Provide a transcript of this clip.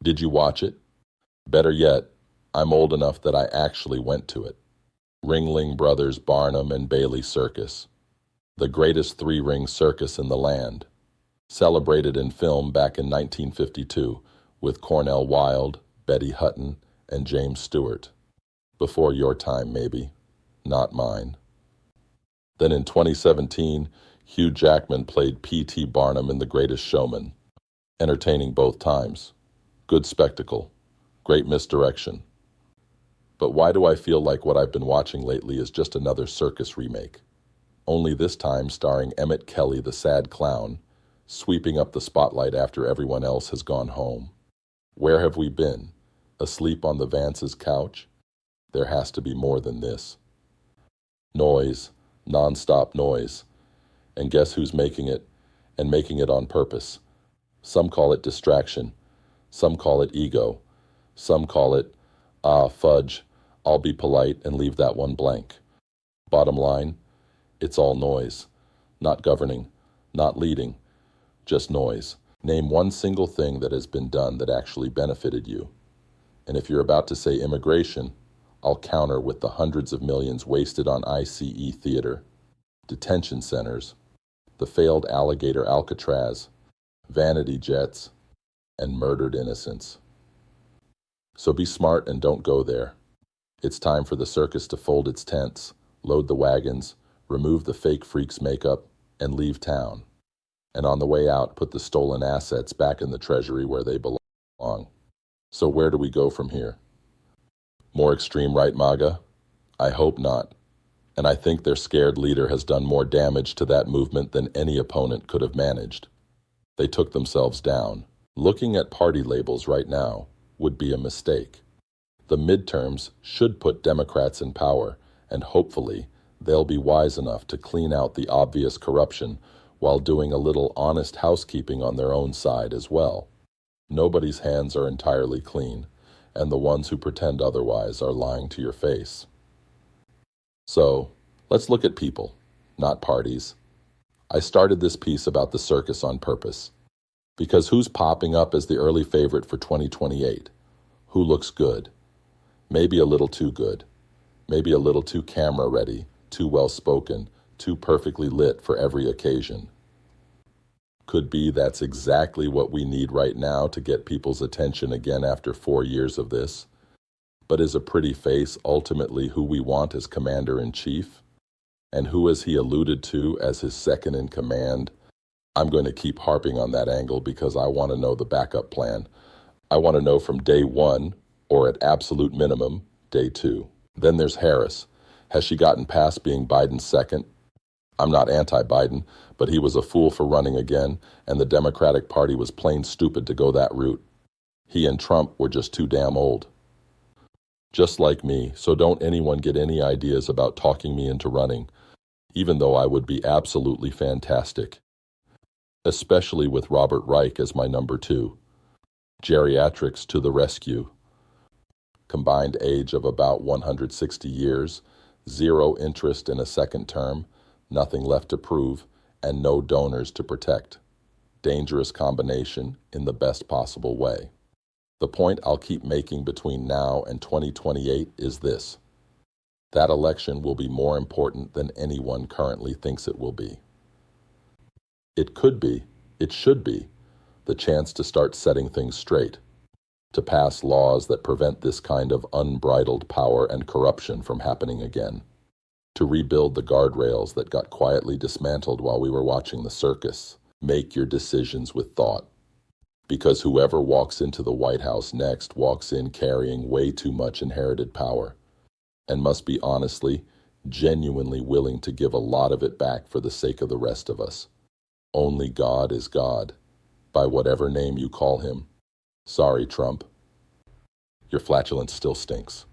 Did you watch it? Better yet, I'm old enough that I actually went to it. Ringling Brothers Barnum and Bailey Circus. The greatest three-ring circus in the land. Celebrated in film back in 1952 with Cornel Wilde, Betty Hutton, and James Stewart. Before your time, maybe. Not mine. Then in 2017, Hugh Jackman played P.T. Barnum in The Greatest Showman. Entertaining both times. Good spectacle. Great misdirection. But why do I feel like what I've been watching lately is just another Circus remake? Only this time starring Emmett Kelly, the sad clown, sweeping up the spotlight after everyone else has gone home. Where have we been? Asleep on the Vance's couch? There has to be more than this. Noise, non-stop noise. And guess who's making it? And making it on purpose. Some call it distraction. Some call it ego. Some call it, fudge, I'll be polite and leave that one blank. Bottom line, it's all noise. Not governing, not leading, just noise. Name one single thing that has been done that actually benefited you. And if you're about to say immigration, I'll counter with the hundreds of millions wasted on ICE theater, detention centers, the failed alligator Alcatraz, vanity jets, and murdered innocents. So be smart and don't go there. It's time for the circus to fold its tents, load the wagons, remove the fake freak's makeup, and leave town. And on the way out, put the stolen assets back in the treasury where they belong. So where do we go from here? More extreme right MAGA? I hope not. And I think their scared leader has done more damage to that movement than any opponent could have managed. They took themselves down. Looking at party labels right now would be a mistake. The midterms should put Democrats in power, and hopefully they'll be wise enough to clean out the obvious corruption while doing a little honest housekeeping on their own side as well. Nobody's hands are entirely clean, and the ones who pretend otherwise are lying to your face. So, let's look at people, not parties. I started this piece about the circus on purpose. Because who's popping up as the early favorite for 2028? Who looks good? Maybe a little too good. Maybe a little too camera-ready, too well-spoken, too perfectly lit for every occasion. Could be that's exactly what we need right now to get people's attention again after 4 years of this. But is a pretty face ultimately who we want as commander-in-chief? And who has he alluded to as his second-in-command? I'm going to keep harping on that angle because I want to know the backup plan. I want to know from day one, or at absolute minimum, day two. Then there's Harris. Has she gotten past being Biden's second? I'm not anti-Biden, but he was a fool for running again, and the Democratic Party was plain stupid to go that route. He and Trump were just too damn old. Just like me, so don't anyone get any ideas about talking me into running, even though I would be absolutely fantastic. Especially with Robert Reich as my number 2. Geriatrics to the rescue. Combined age of about 160 years, 0 interest in a second term, nothing left to prove, and no donors to protect. Dangerous combination in the best possible way. The point I'll keep making between now and 2028 is this. That election will be more important than anyone currently thinks it will be. It could be, it should be, the chance to start setting things straight, to pass laws that prevent this kind of unbridled power and corruption from happening again, to rebuild the guardrails that got quietly dismantled while we were watching the circus. Make your decisions with thought, because whoever walks into the White House next walks in carrying way too much inherited power, and must be honestly, genuinely willing to give a lot of it back for the sake of the rest of us. Only God is God, by whatever name you call him. Sorry, Trump. Your flatulence still stinks.